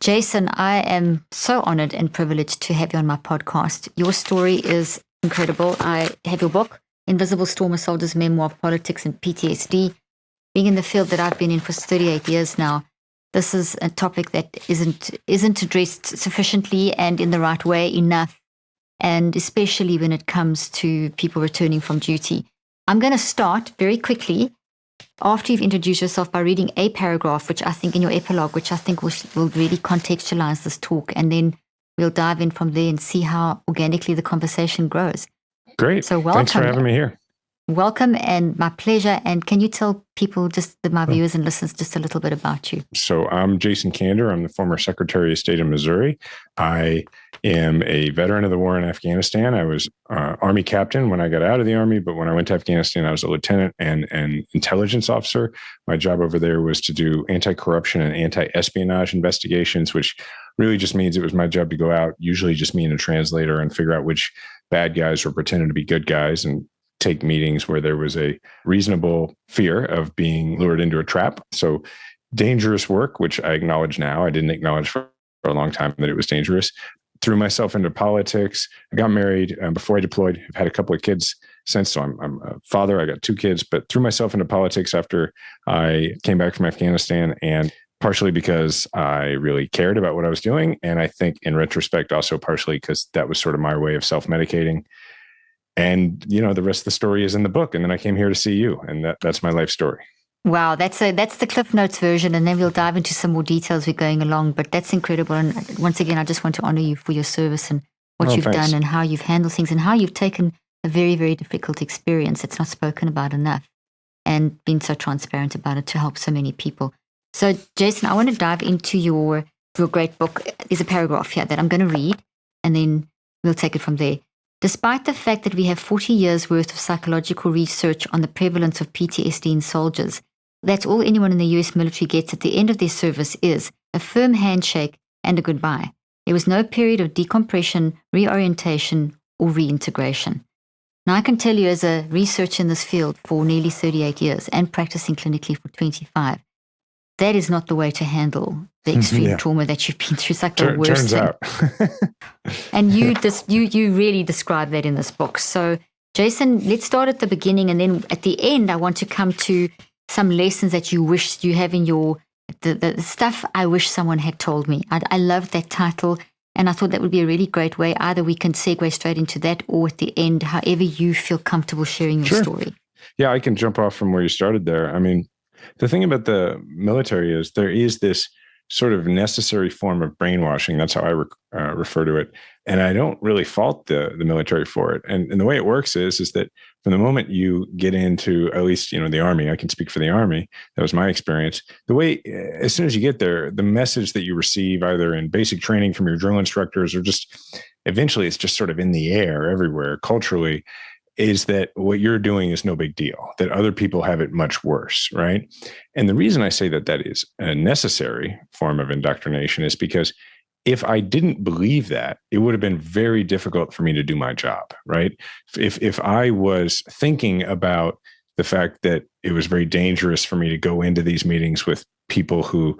Jason, I am so honored and privileged to have you on my podcast. Your story is incredible. I have your book, Invisible Storm: A Soldier's Memoir of Politics and PTSD. Being in the field that I've been in for 38 years now, this is a topic that isn't addressed sufficiently and in the right way enough, and especially when it comes to people returning from duty. I'm going to start very quickly after you've introduced yourself by reading a paragraph, which I think in your epilogue, which I think will really contextualize this talk, and then we'll dive in from there and see how organically the conversation grows. Great. So welcome. Thanks for having me here. Welcome, and my pleasure. And can you tell people, my viewers and listeners, just a little bit about you? So I'm Jason Kander. I'm the former Secretary of State of Missouri. I am a veteran of the war in Afghanistan. I was Army captain when I got out of the Army, but when I went to Afghanistan, I was a lieutenant and an intelligence officer. My job over there was to do anti-corruption and anti-espionage investigations, which really just means it was my job to go out, usually just me and a translator, and figure out which bad guys were pretending to be good guys and take meetings where there was a reasonable fear of being lured into a trap. So dangerous work, which I acknowledge now. I didn't acknowledge for a long time that it was dangerous. Threw myself into politics. I got married before I deployed. I've had a couple of kids since, so I'm a father. I got 2 kids, but threw myself into politics after I came back from Afghanistan, and partially because I really cared about what I was doing. And I think in retrospect, also partially because that was sort of my way of self-medicating. And, the rest of the story is in the book. And then I came here to see you. And that's my life story. Wow, that's the Cliff Notes version. And then we'll dive into some more details we're going along. But that's incredible. And once again, I just want to honor you for your service and what you've done and how you've handled things and how you've taken a very, very difficult experience that's not spoken about enough and been so transparent about it to help so many people. So, Jason, I want to dive into your great book. There's a paragraph here that I'm going to read, and then we'll take it from there. Despite the fact that we have 40 years worth of psychological research on the prevalence of PTSD in soldiers, that's all anyone in the US military gets at the end of their service is a firm handshake and a goodbye. There was no period of decompression, reorientation, or reintegration. Now, I can tell you as a researcher in this field for nearly 38 years and practicing clinically for 25, that is not the way to handle the extreme trauma that you've been through. It's like the worst thing. Turns out. And you really describe that in this book. So, Jason, let's start at the beginning, and then at the end, I want to come to some lessons that you wish you have in the stuff I wish someone had told me. I loved that title, and I thought that would be a really great way. Either we can segue straight into that, or at the end, however you feel comfortable sharing your story. Yeah, I can jump off from where you started there. I mean, the thing about the military is there is this sort of necessary form of brainwashing. That's how I refer to it. And I don't really fault the military for it. And the way it works is that from the moment you get into, at least, the Army, I can speak for the Army, that was my experience. The way, as soon as you get there, the message that you receive either in basic training from your drill instructors or just eventually it's just sort of in the air everywhere culturally, is that what you're doing is no big deal, that other people have it much worse, right? And the reason I say that is a necessary form of indoctrination is because if I didn't believe that, it would have been very difficult for me to do my job, right? If I was thinking about the fact that it was very dangerous for me to go into these meetings with people who,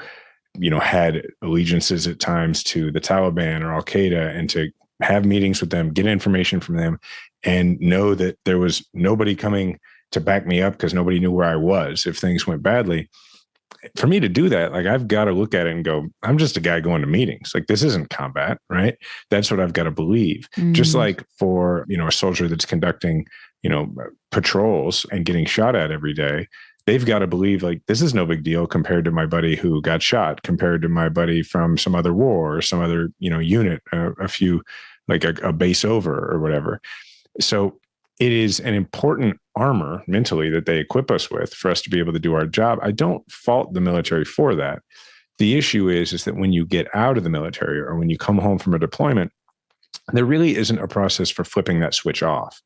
had allegiances at times to the Taliban or Al-Qaeda, and to have meetings with them, get information from them, and know that there was nobody coming to back me up because nobody knew where I was if things went badly. For me to do that, I've got to look at it and go, I'm just a guy going to meetings. This isn't combat, right? That's what I've got to believe. Just like for, a soldier that's conducting, patrols and getting shot at every day, they've got to believe this is no big deal compared to my buddy who got shot, compared to my buddy from some other war or some other, unit, a few, a base over or whatever. So it is an important armor mentally that they equip us with for us to be able to do our job. I don't fault the military for that. The issue is that when you get out of the military or when you come home from a deployment, there really isn't a process for flipping that switch off.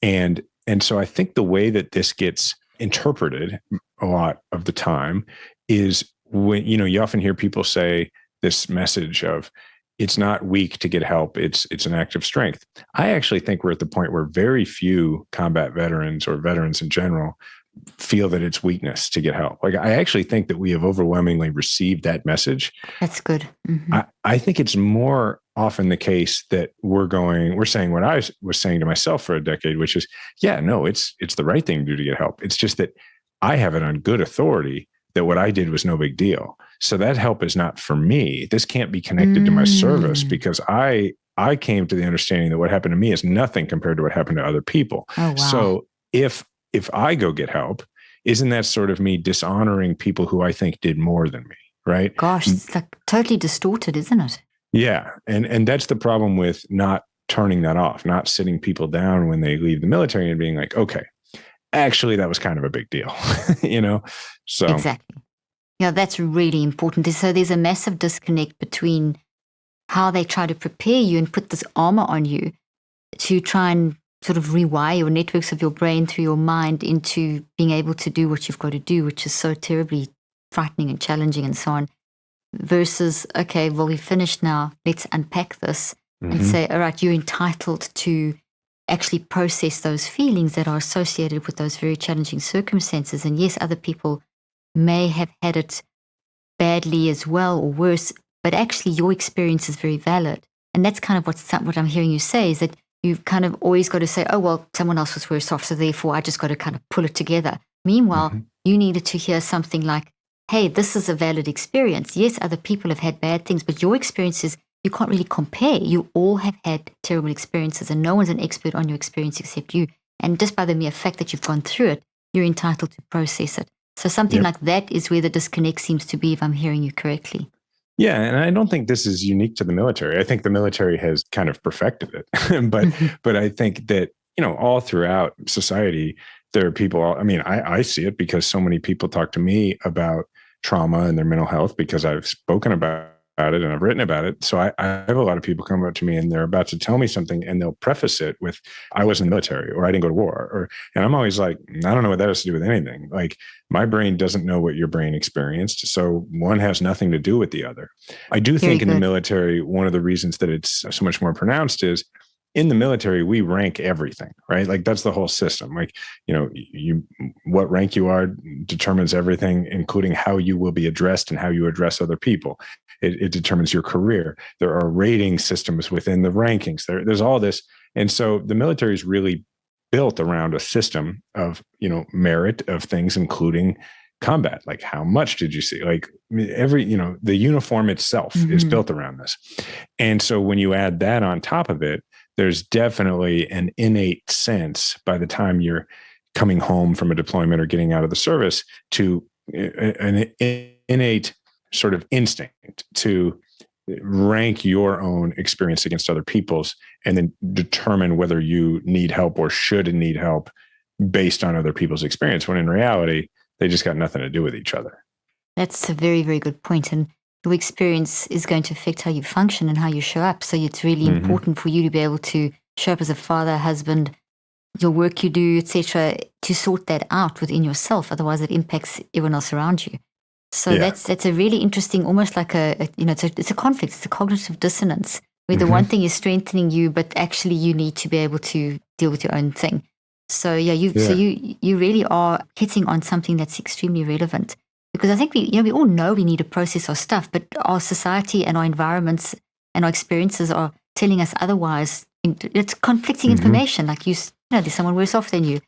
And so I think the way that this gets interpreted a lot of the time is when, you often hear people say this message of, it's not weak to get help. It's an act of strength. I actually think we're at the point where very few combat veterans or veterans in general feel that it's weakness to get help. Like, I actually think that we have overwhelmingly received that message. That's good. Mm-hmm. I think it's more often the case that we're saying what I was saying to myself for a decade, which is, yeah, no, it's the right thing to do to get help. It's just that I have it on good authority that what I did was no big deal. So that help is not for me. This can't be connected to my service, because I came to the understanding that what happened to me is nothing compared to what happened to other people. Oh, wow. So if I go get help, isn't that sort of me dishonoring people who I think did more than me, right? Gosh, it's like totally distorted, isn't it? Yeah. And that's the problem with not turning that off, not sitting people down when they leave the military and being like, okay, actually, that was kind of a big deal, So exactly. Yeah, that's really important. So there's a massive disconnect between how they try to prepare you and put this armor on you to try and sort of rewire your networks of your brain through your mind into being able to do what you've got to do, which is so terribly frightening and challenging and so on, versus, okay, well, we've finished now. Let's unpack this and say, all right, you're entitled to actually process those feelings that are associated with those very challenging circumstances. And yes, other people may have had it badly as well or worse, but actually your experience is very valid. And that's kind of what I'm hearing you say, is that you've kind of always got to say, oh, well, someone else was worse off, so therefore I just got to kind of pull it together. Meanwhile, you needed to hear something like, hey, this is a valid experience. Yes, other people have had bad things, but your experiences, you can't really compare. You all have had terrible experiences, and no one's an expert on your experience except you. And just by the mere fact that you've gone through it, you're entitled to process it. So something like that is where the disconnect seems to be, if I'm hearing you correctly. Yeah, and I don't think this is unique to the military. I think the military has kind of perfected it. but I think that, all throughout society, there are people, I see it because so many people talk to me about trauma and their mental health because I've spoken about it and I've written about it. So I have a lot of people come up to me and they're about to tell me something and they'll preface it with, I was in the military, or I didn't go to war, and I'm always like, I don't know what that has to do with anything. Like, my brain doesn't know what your brain experienced. So one has nothing to do with the other. I do think in the military, one of the reasons that it's so much more pronounced is in the military, we rank everything, right? Like, that's the whole system. Like, what rank you are determines everything, including how you will be addressed and how you address other people. It determines your career. There are rating systems within the rankings. There's all this. And so the military is really built around a system of, merit of things, including combat. Like, how much did you see? Like, the uniform itself is built around this. And so when you add that on top of it, there's definitely an innate sense by the time you're coming home from a deployment or getting out of the service to an innate sort of instinct to rank your own experience against other people's and then determine whether you need help or should need help based on other people's experience, when in reality, they just got nothing to do with each other. That's a very, very good point. And your experience is going to affect how you function and how you show up. So it's really important for you to be able to show up as a father, husband, your work you do, etc., to sort that out within yourself. Otherwise, it impacts everyone else around you. So that's a really interesting, almost like it's a conflict. It's a cognitive dissonance where the one thing is strengthening you, but actually you need to be able to deal with your own thing. So you really are hitting on something that's extremely relevant, because I think we all know we need to process our stuff, but our society and our environments and our experiences are telling us otherwise. It's conflicting information. Like there's someone worse off than you.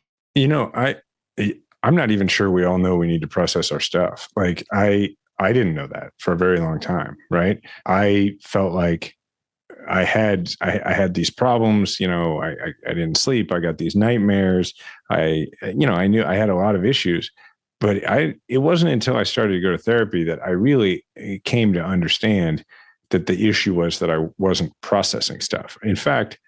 I'm not even sure we all know we need to process our stuff. Like, I didn't know that for a very long time, right? I felt like I had these problems, I didn't sleep. I got these nightmares. I knew I had a lot of issues, but it wasn't until I started to go to therapy that I really came to understand that the issue was that I wasn't processing stuff. In fact,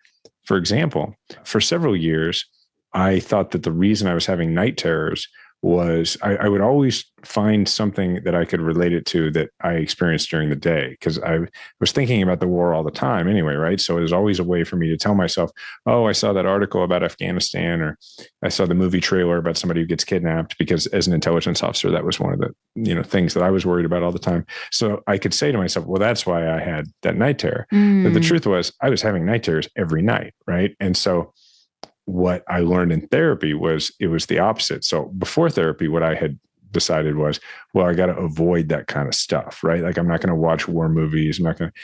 for example, for several years, I thought that the reason I was having night terrors was I would always find something that I could relate it to that I experienced during the day, because I was thinking about the war all the time anyway, right? So it was always a way for me to tell myself, oh, I saw that article about Afghanistan, or I saw the movie trailer about somebody who gets kidnapped, because as an intelligence officer, that was one of the things that I was worried about all the time. So I could say to myself, well, that's why I had that night terror. But the truth was I was having night terrors every night, right? And so what I learned in therapy was it was the opposite. So before therapy, what I had decided was, well, I got to avoid that kind of stuff, right? Like I'm not going to watch war movies. I'm not going to.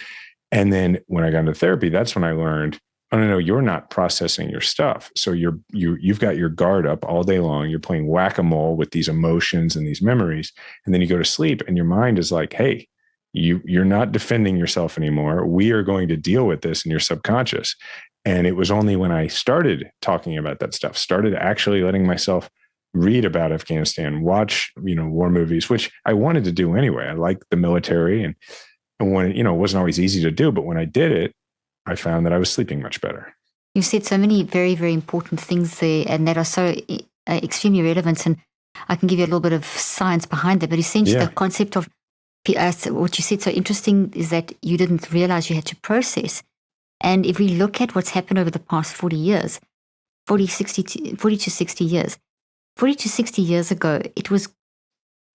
And then when I got into therapy, that's when I learned, oh no, you're not processing your stuff. So you've got your guard up all day long. You're playing whack-a-mole with these emotions and these memories. And then you go to sleep and your mind is like, hey, you're not defending yourself anymore. We are going to deal with this in your subconscious. And it was only when I started talking about that stuff, started actually letting myself read about Afghanistan, watch, war movies, which I wanted to do anyway. I liked the military and when, it wasn't always easy to do, but when I did it, I found that I was sleeping much better. You said so many very, very important things there and that are so extremely relevant. And I can give you a little bit of science behind that, but essentially the concept of what you said so interesting is that you didn't realize you had to process. And if we look at what's happened over the past 40 years, 40 to 60 years ago, it was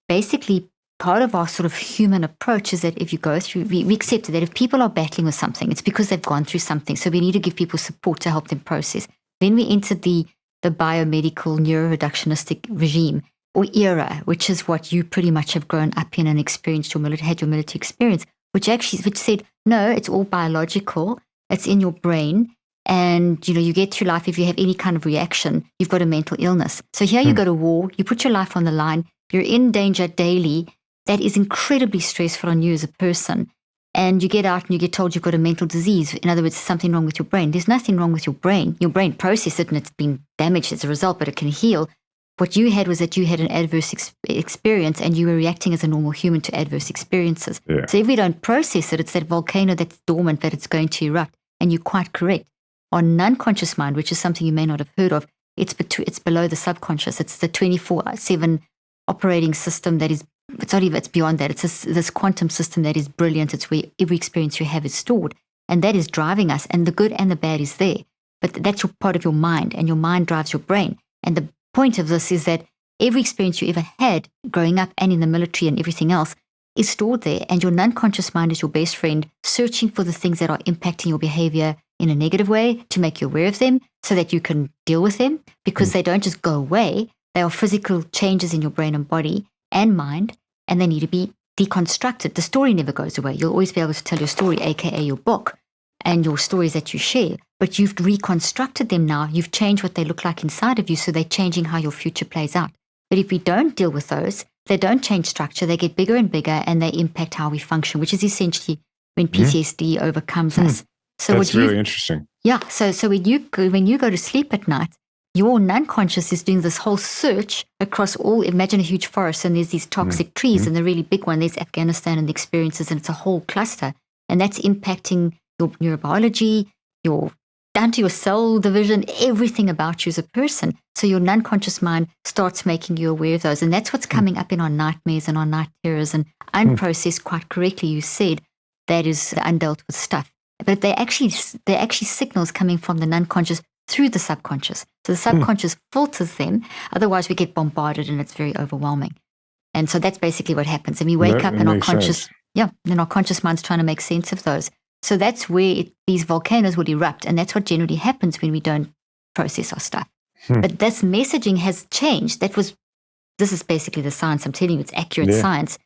basically part of our sort of human approach is that if you go through, we accept that if people are battling with something, it's because they've gone through something. So we need to give people support to help them process. Then we entered the biomedical neuroreductionistic regime or era, which is what you pretty much have grown up in and experienced had your military experience, which said, no, it's all biological. It's in your brain. And, you get through life. If you have any kind of reaction, you've got a mental illness. So here you go to war, you put your life on the line, you're in danger daily. That is incredibly stressful on you as a person. And you get out and you get told you've got a mental disease. In other words, something wrong with your brain. There's nothing wrong with your brain. Your brain processed it and it's been damaged as a result, but it can heal. What you had was that you had an adverse experience and you were reacting as a normal human to adverse experiences. Yeah. So if we don't process it, it's that volcano that's dormant that it's going to erupt. And you're quite correct. Our non-conscious mind, which is something you may not have heard of, it's below the subconscious. It's the 24/7 operating system that is, it's beyond that. It's this quantum system that is brilliant. It's where every experience you have is stored. And that is driving us. And the good and the bad is there. But that's your part of your mind. And your mind drives your brain. And the point of this is that every experience you ever had growing up and in the military and everything else is stored there. And your non-conscious mind is your best friend, searching for the things that are impacting your behavior in a negative way to make you aware of them so that you can deal with them because they don't just go away. They are physical changes in your brain and body and mind, and they need to be deconstructed. The story never goes away. You'll always be able to tell your story, aka your book, and your stories that you share. But you've reconstructed them now. You've changed what they look like inside of you, so they're changing how your future plays out. But if we don't deal with those, they don't change structure. They get bigger and bigger, and they impact how we function, which is essentially when PTSD overcomes us. So that's really interesting. Yeah. So when you go to sleep at night, your non-conscious is doing this whole search across imagine a huge forest and there's these toxic trees and the really big one, there's Afghanistan and the experiences and it's a whole cluster. And that's impacting your neurobiology, down to your cell division, everything about you as a person. So your non-conscious mind starts making you aware of those. And that's what's coming up in our nightmares and our night terrors and unprocessed, quite correctly you said, that is the undealt with stuff. But they're actually signals coming from the non-conscious through the subconscious. So the subconscious filters them. Otherwise, we get bombarded and it's very overwhelming. And so that's basically what happens. And we wake up and our conscious, and our conscious mind's trying to make sense of those. So that's where these volcanoes would erupt. And that's what generally happens when we don't process our stuff. But this messaging has changed. This is basically the science. I'm telling you, it's accurate science.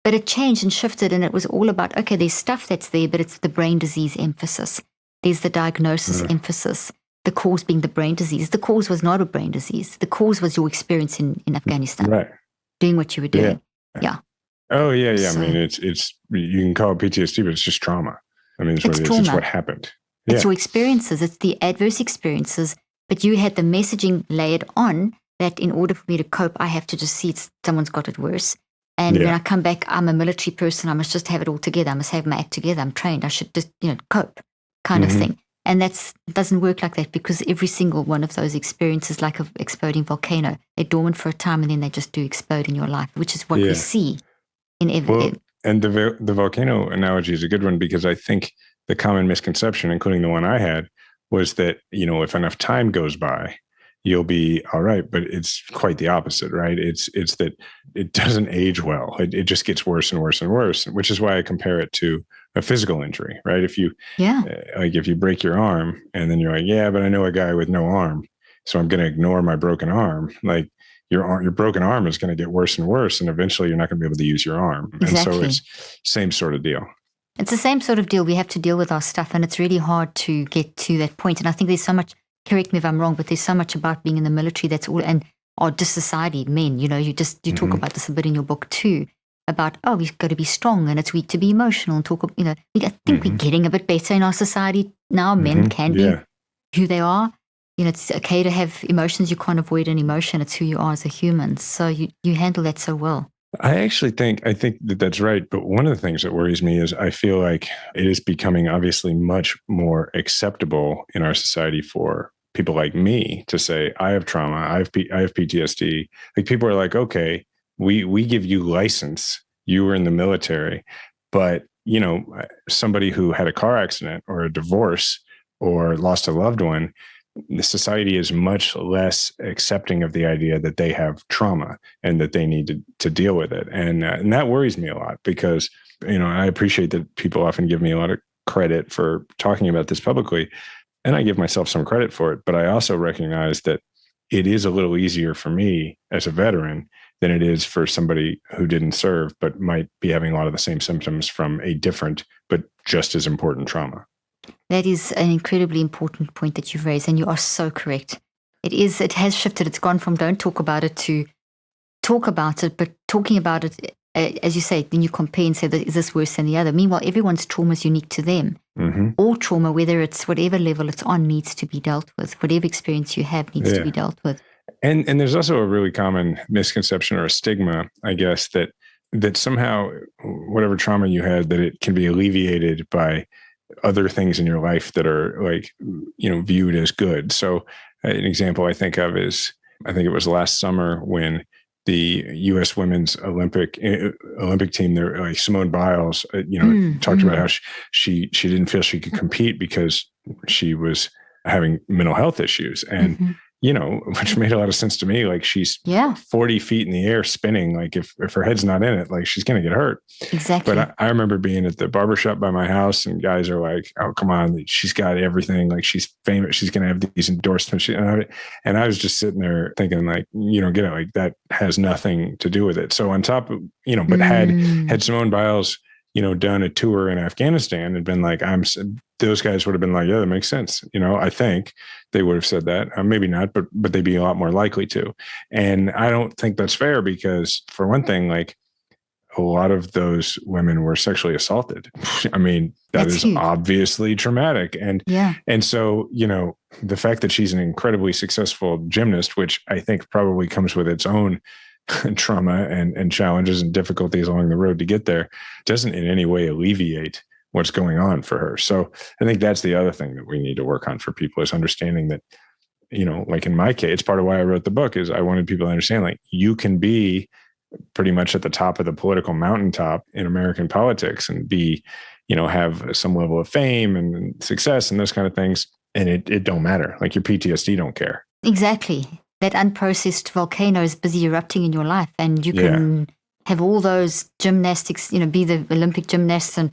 But it changed and shifted, and it was all about, okay, there's stuff that's there, but it's the brain disease emphasis. There's the diagnosis emphasis, the cause being the brain disease. The cause was not a brain disease. The cause was your experience in Afghanistan, doing what you were doing. Yeah. Oh, yeah. So, I mean, it's you can call it PTSD, but it's just trauma. I mean, it's what it is. It's what happened. It's your experiences. It's the adverse experiences, but you had the messaging layered on that in order for me to cope, I have to just see someone's got it worse. And when I come back, I'm a military person. I must just have it all together. I must have my act together. I'm trained. I should just, cope kind of thing. And that doesn't work like that because every single one of those experiences, like an exploding volcano, they're dormant for a time and then they just do explode in your life, which is what we see in every. And the volcano analogy is a good one because I think the common misconception, including the one I had, was that, if enough time goes by, you'll be all right. But it's quite the opposite, right? It's that it doesn't age well. It just gets worse and worse and worse, which is why I compare it to a physical injury, right? If you, if you break your arm and then you're like, but I know a guy with no arm, So I'm going to ignore my broken arm. Like your broken arm is going to get worse and worse. And eventually you're not going to be able to use your arm. Exactly. And so it's same sort of deal. It's the same sort of deal. We have to deal with our stuff, and it's really hard to get to that point. And I think there's so much, correct me if I'm wrong, but there's so much about being in the military that's all, and our society, men, you talk about this a bit in your book too, about, we've got to be strong and it's weak to be emotional and talk, I think we're getting a bit better in our society now. Men can be who they are. It's okay to have emotions. You can't avoid an emotion. It's who you are as a human. So you handle that so well. I think that that's right. But one of the things that worries me is I feel like it is becoming obviously much more acceptable in our society for people like me to say, I have trauma, I have PTSD. Like people are like, okay, we give you license. You were in the military, but somebody who had a car accident or a divorce or lost a loved one, the society is much less accepting of the idea that they have trauma and that they need to deal with it. And that worries me a lot because, I appreciate that people often give me a lot of credit for talking about this publicly, and I give myself some credit for it. But I also recognize that it is a little easier for me as a veteran than it is for somebody who didn't serve, but might be having a lot of the same symptoms from a different, but just as important trauma. That is an incredibly important point that you've raised, and you are so correct. It has shifted. It's gone from don't talk about it to talk about it, but talking about it, as you say, then you compare and say, is this worse than the other? Meanwhile, everyone's trauma is unique to them. All trauma, whether it's whatever level it's on, needs to be dealt with. Whatever experience you have needs to be dealt with. And there's also a really common misconception or a stigma, I guess, that somehow whatever trauma you had, that it can be alleviated by other things in your life that are like, viewed as good. So an example I think of is, I think it was last summer when the U.S. women's Olympic team, there, like Simone Biles, talked about how she didn't feel she could compete because she was having mental health issues. And which made a lot of sense to me. Like she's 40 feet in the air spinning. Like if her head's not in it, like she's going to get hurt. Exactly. But I remember being at the barbershop by my house and guys are like, oh, come on. She's got everything. Like she's famous. She's going to have these endorsements. And I was just sitting there thinking like, get it. Like that has nothing to do with it. So on top of, but had Simone Biles, done a tour in Afghanistan and been like, those guys would have been like, yeah, that makes sense. I think they would have said that. Maybe not, but they'd be a lot more likely to. And I don't think that's fair because, for one thing, like a lot of those women were sexually assaulted. I mean, that's huge. Obviously traumatic. And so, the fact that she's an incredibly successful gymnast, which I think probably comes with its own trauma and challenges and difficulties along the road to get there, doesn't in any way alleviate what's going on for her. So I think that's the other thing that we need to work on for people is understanding that, like in my case, it's part of why I wrote the book is I wanted people to understand, like you can be pretty much at the top of the political mountaintop in American politics and be, have some level of fame and success and those kind of things. And it don't matter. Like your PTSD don't care. Exactly. That unprocessed volcano is busy erupting in your life, and you can have all those gymnastics, be the Olympic gymnasts and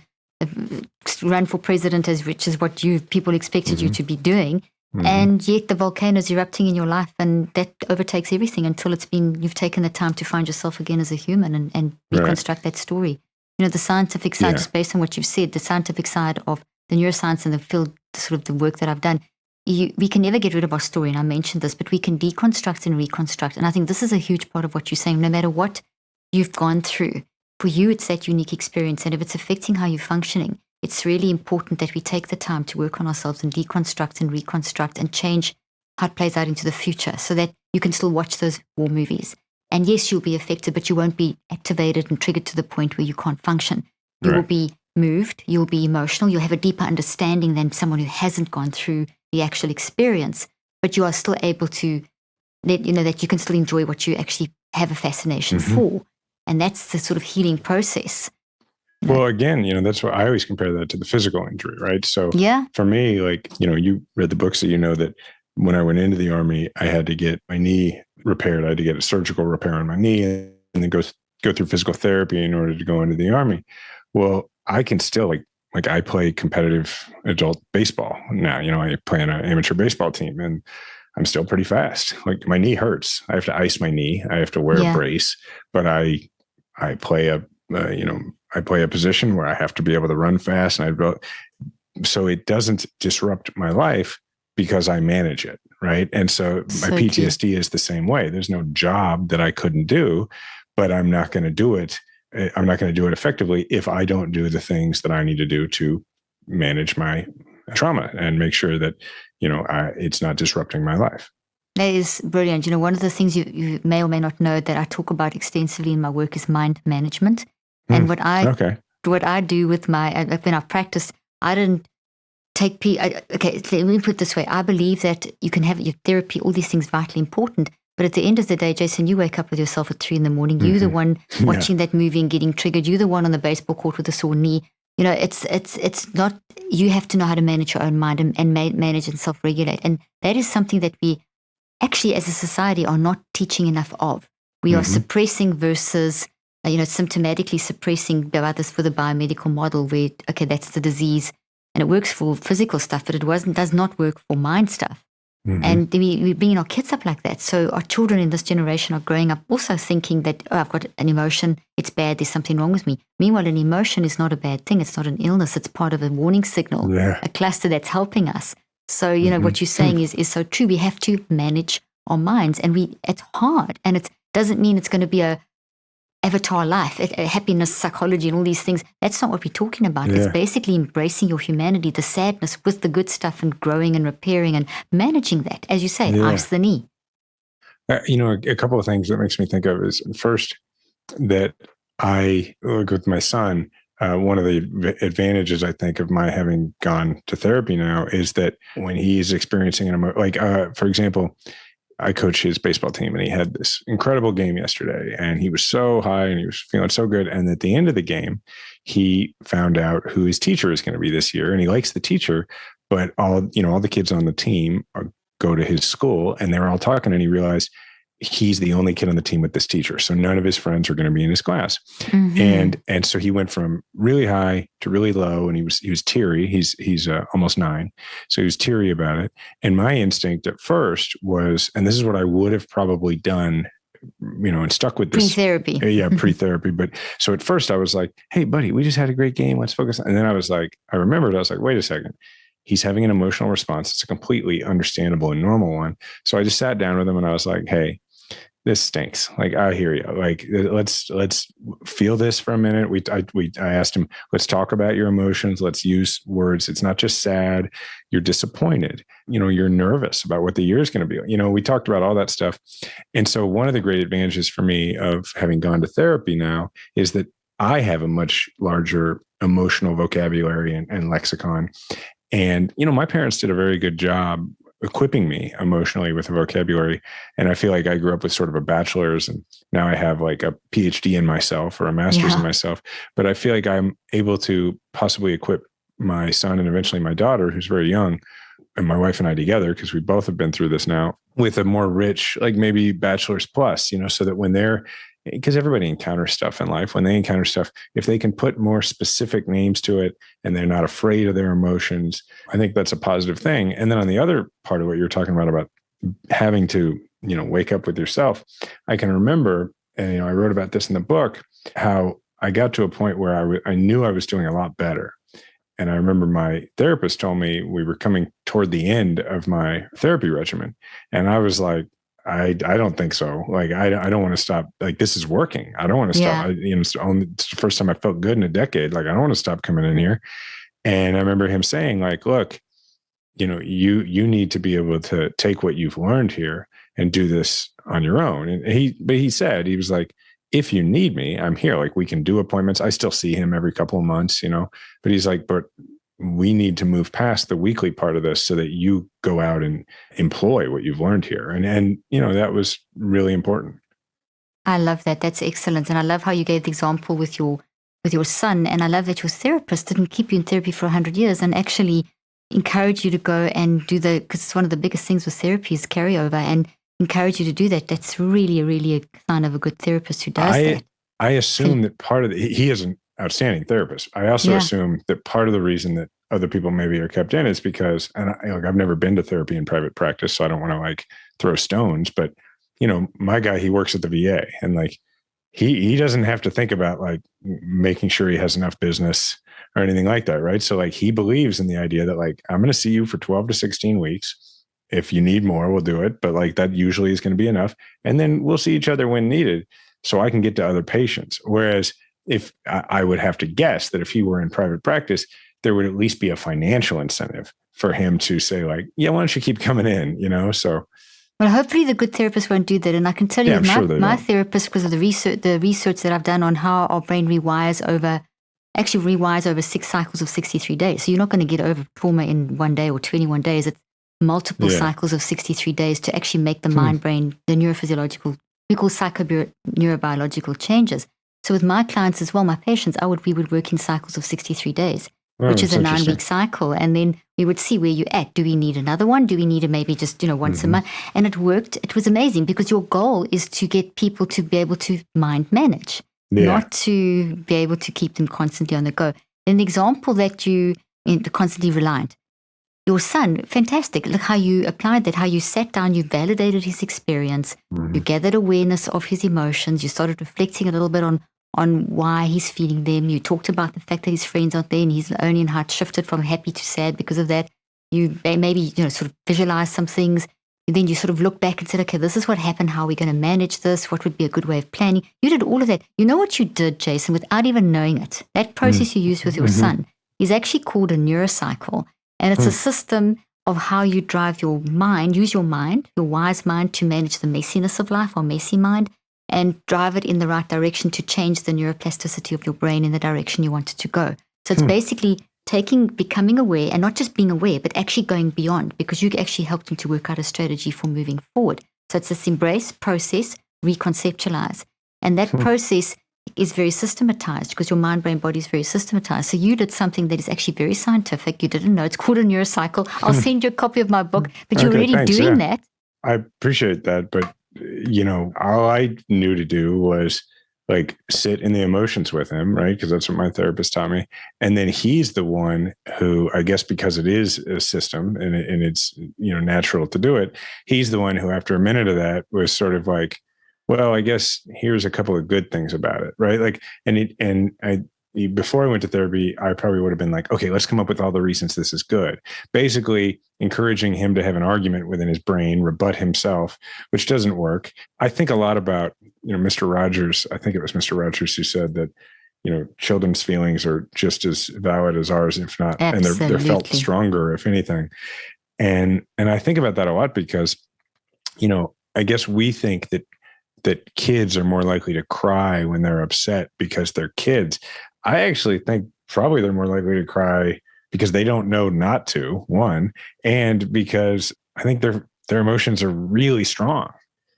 run for president, which is what people expected you to be doing. And yet the volcano is erupting in your life, and that overtakes everything until you've taken the time to find yourself again as a human and reconstruct that story. The scientific side, just based on what you've said, the scientific side of the neuroscience and the field, sort of the work that I've done, we can never get rid of our story, and I mentioned this, but we can deconstruct and reconstruct. And I think this is a huge part of what you're saying. No matter what you've gone through, for you, it's that unique experience. And if it's affecting how you're functioning, it's really important that we take the time to work on ourselves and deconstruct and reconstruct and change how it plays out into the future so that you can still watch those war movies. And yes, you'll be affected, but you won't be activated and triggered to the point where you can't function. You will be moved, you'll be emotional, you'll have a deeper understanding than someone who hasn't gone through the actual experience, but you are still able to that you can still enjoy what you actually have a fascination for. And that's the sort of healing process. Well, again, that's what I always compare that to the physical injury, right? So for me, like, you read the books, so that when I went into the Army, I had to get my knee repaired. I had to get a surgical repair on my knee and then go through physical therapy in order to go into the Army. Well, I can still like I play competitive adult baseball now. I play on an amateur baseball team, and I'm still pretty fast. Like my knee hurts. I have to ice my knee. I have to wear a Yeah. brace, but I play I play a position where I have to be able to run fast, and so it doesn't disrupt my life because I manage it. Right. And so my PTSD is the same way. There's no job that I couldn't do, but I'm not going to do it. I'm not going to do it effectively if I don't do the things that I need to do to manage my trauma and make sure that, it's not disrupting my life. That is brilliant. One of the things you may or may not know that I talk about extensively in my work is mind management. And what I do with when I practice, I didn't take okay, let me put it this way. I believe that you can have your therapy, all these things vitally important. But at the end of the day, Jason, you wake up with yourself at 3 a.m. You're the one watching that movie and getting triggered. You're the one on the baseball court with a sore knee. It's not, you have to know how to manage your own mind and manage and self-regulate. And that is something that we actually as a society are not teaching enough of. We are suppressing versus, symptomatically suppressing with a biomedical model where, okay, that's the disease and it works for physical stuff, but it does not work for mind stuff. And we're bringing our kids up like that. So our children in this generation are growing up also thinking that, I've got an emotion, it's bad, there's something wrong with me. Meanwhile, an emotion is not a bad thing. It's not an illness. It's part of a warning signal, a cluster that's helping us. So, what you're saying is so true. We have to manage our minds, and it's hard. And it doesn't mean it's going to be a avatar life, happiness, psychology, and all these things. That's not what we're talking about. Yeah. It's basically embracing your humanity, the sadness with the good stuff, and growing and repairing and managing that. As you say, ice the knee. A couple of things that makes me think of is, first, that I look with my son. One of the advantages, I think, of my having gone to therapy now is that when he's experiencing for example, I coach his baseball team, and he had this incredible game yesterday, and he was so high and he was feeling so good. And at the end of the game, he found out who his teacher is going to be this year, and he likes the teacher, but all the kids on the team go to his school, and they're all talking, and he realized he's the only kid on the team with this teacher. So none of his friends are going to be in his class. And so he went from really high to really low, and he was teary. He's almost 9. So he was teary about it. And my instinct at first was, and this is what I would have probably done, and stuck with this pre-therapy. Pre-therapy. But so at first I was like, hey buddy, we just had a great game. Let's focus. And then I was like, I remembered, I was like, wait a second. He's having an emotional response. It's a completely understandable and normal one. So I just sat down with him and I was like, hey, this stinks. Like, I hear you. Like, let's feel this for a minute. I asked him, let's talk about your emotions. Let's use words. It's not just sad. You're disappointed. You're nervous about what the year is going to be. We talked about all that stuff. And so one of the great advantages for me of having gone to therapy now is that I have a much larger emotional vocabulary and lexicon. And, my parents did a very good job equipping me emotionally with a vocabulary. And I feel like I grew up with sort of a bachelor's, and now I have like a PhD in myself or a master's in myself. But I feel like I'm able to possibly equip my son and eventually my daughter, who's very young, and my wife and I together, because we both have been through this now, with a more rich, like maybe bachelor's plus, so that when because everybody encounters stuff in life. When they encounter stuff, if they can put more specific names to it and they're not afraid of their emotions, I think that's a positive thing. And then on the other part of what you're talking about having to, wake up with yourself, I can remember, and I wrote about this in the book, how I got to a point where I knew I was doing a lot better. And I remember my therapist told me we were coming toward the end of my therapy regimen. And I was like, I don't think so. Like, I don't want to stop. Like, this is working. I don't want to stop. It's the first time I felt good in a decade. Like, I don't want to stop coming in here. And I remember him saying, like, look, you need to be able to take what you've learned here and do this on your own. And he said, he was like, if you need me, I'm here. Like, we can do appointments. I still see him every couple of months, but he's like, but we need to move past the weekly part of this so that you go out and employ what you've learned here. And that was really important. I love that. That's excellent. And I love how you gave the example with your son. And I love that your therapist didn't keep you in therapy for 100 years and actually encourage you to go and do because it's one of the biggest things with therapy is carryover, and encourage you to do that. That's really, really a sign of a good therapist who does that. I assume that part of he is an outstanding therapist. I also assume that part of the reason that other people maybe are kept in is because, and I've never been to therapy in private practice, so I don't want to like throw stones, but my guy, he works at the VA, and like he doesn't have to think about like making sure he has enough business or anything like that, right? So like he believes in the idea that like, I'm going to see you for 12 to 16 weeks. If you need more, we'll do it, but like that usually is going to be enough, and then we'll see each other when needed, so I can get to other patients. Whereas if I would have to guess that if he were in private practice, there would at least be a financial incentive for him to say like, yeah, why don't you keep coming in, so. Well, hopefully the good therapist won't do that. And I can tell you that my therapist, because of the research that I've done on how our brain rewires over 6 cycles of 63 days. So you're not going to get over trauma in 1 day or 21 days. It's multiple cycles of 63 days to actually make the mind-brain, the neurophysiological, we call neurobiological changes. So with my clients as well, my patients, we would work in cycles of 63 days, which is a 9-week cycle. And then we would see where you're at. Do we need another one? Do we need it maybe just, once a month? And it worked. It was amazing because your goal is to get people to be able to mind manage, not to be able to keep them constantly on the go. An example that you constantly reliant. Your son, fantastic. Look how you applied that, how you sat down, you validated his experience, you gathered awareness of his emotions, you started reflecting a little bit on why he's feeling them. You talked about the fact that his friends aren't there and he's lonely and how it shifted from happy to sad because of that. You maybe, sort of visualize some things. And then you sort of look back and said, okay, this is what happened. How are we going to manage this? What would be a good way of planning? You did all of that. You know what you did, Jason, without even knowing it. That process you used with your son is actually called a neurocycle. And it's a system of how you drive your mind, use your mind, your wise mind, to manage the messiness of life, or messy mind, and drive it in the right direction to change the neuroplasticity of your brain in the direction you want it to go. So it's basically becoming aware, and not just being aware, but actually going beyond, because you actually helped him to work out a strategy for moving forward. So it's this embrace, process, reconceptualize. And that process is very systematized because your mind, brain, body is very systematized. So you did something that is actually very scientific. You didn't know. It's called a neurocycle. I'll send you a copy of my book, but you're already doing that. I appreciate that. But, all I knew to do was like sit in the emotions with him, right? Because that's what my therapist taught me. And then he's the one who, I guess, because it is a system and it's, natural to do it. He's the one who, after a minute of that, was sort of like, well, I guess here's a couple of good things about it, right? Like, before I went to therapy, I probably would have been like, okay, let's come up with all the reasons this is good. Basically, encouraging him to have an argument within his brain, rebut himself, which doesn't work. I think a lot about, Mr. Rogers. I think it was Mr. Rogers who said that, children's feelings are just as valid as ours, if not, Absolutely. and they're felt stronger, if anything. And I think about that a lot because, I guess we think that kids are more likely to cry when they're upset because they're kids. I actually think probably they're more likely to cry because they don't know not to, one, and because I think their emotions are really strong.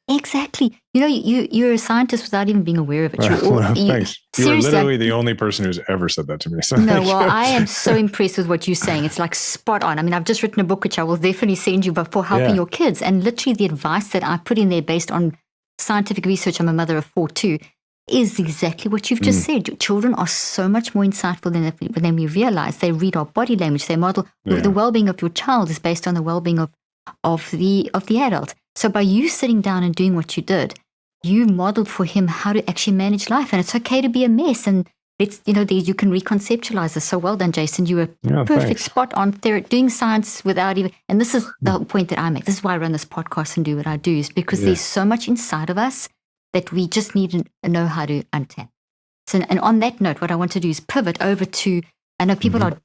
Exactly. You're a scientist without even being aware of it. Thanks. You're literally the only person who's ever said that to me. So no, well, I am so impressed with what you're saying. It's like spot on. I mean, I've just written a book, which I will definitely send you, but for helping your kids. And literally the advice that I put in there based on scientific research, I'm a mother of 4 too, is exactly what you've just said. Children are so much more insightful than we realize. They read our body language. They model the well-being of your child is based on the well-being of the adult. So by you sitting down and doing what you did, you modeled for him how to actually manage life. And it's okay to be a mess. And it's, you can reconceptualize this. So well done, Jason. You were perfect, spot on there, doing science without even, and this is the point that I make. This is why I run this podcast and do what I do, is because there's so much inside of us that we just need to know how to untap. So, and on that note, what I want to do is pivot over to, I know people are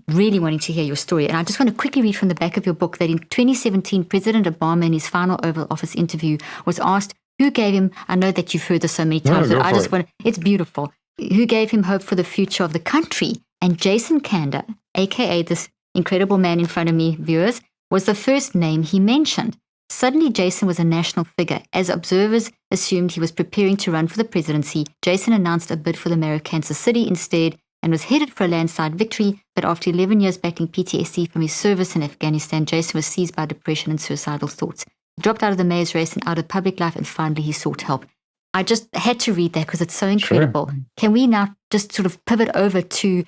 really wanting to hear your story. And I just want to quickly read from the back of your book that in 2017, President Obama, in his final Oval Office interview, was asked who gave him, I know that you've heard this so many times, but I just want to, it's beautiful, who gave him hope for the future of the country. And Jason Kander, aka this incredible man in front of me, viewers, was the first name he mentioned. Suddenly, Jason was a national figure. As observers assumed he was preparing to run for the presidency, Jason announced a bid for the mayor of Kansas City instead and was headed for a landslide victory. But after 11 years battling PTSD from his service in Afghanistan, Jason was seized by depression and suicidal thoughts. He dropped out of the mayor's race and out of public life, and finally he sought help. I just had to read that because it's so incredible. Sure. Can we now just sort of pivot over to